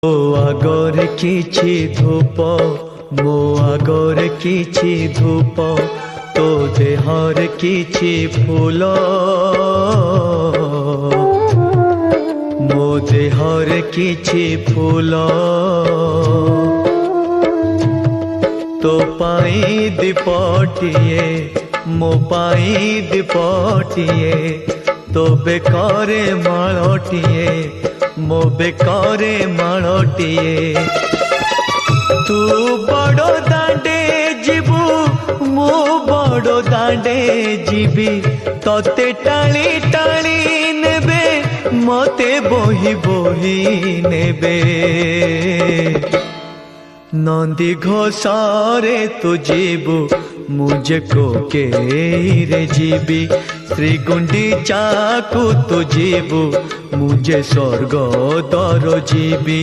ମୋ ଆଗରେ କିଛି ଧୂପ, ମୋ ଆଗରେ କିଛି ଧୂପ, ତୋ ଦେହରେ କିଛି ଫୁଲ, ମୋ ଦେହରେ କିଛି ଫୁଲ, ତୋ ପାଇଁ ଦୀପଟିଏ, ମୋ ପାଇଁ ଦୀପଟିଏ, ତୋ ବେକରେ ମାଳଟିଏ, ମୋ ବେକରେ ମାଳଟିଏ। ତୁ ବଡ଼ ଦାଣ୍ଡେ ଯିବୁ, ମୁଁ ବଡ଼ ଦାଣ୍ଡେ ଯିବି, ତତେ ଟାଣି ଟାଣି ନେବେ, ମତେ ବୋହି ବୋହି ନେବେ। ନନ୍ଦୀ ଘୋଷରେ ତୁ ଯିବୁ, ମୁଁ ଯେ କୋକେଇରେ ଯିବି, ଶ୍ରୀ ଗୁଣ୍ଡିଚାକୁ ତୁ ଯିବୁ, ମୁଁ ଯେ ସ୍ୱର୍ଗ ଦ୍ୱାର ଯିବି।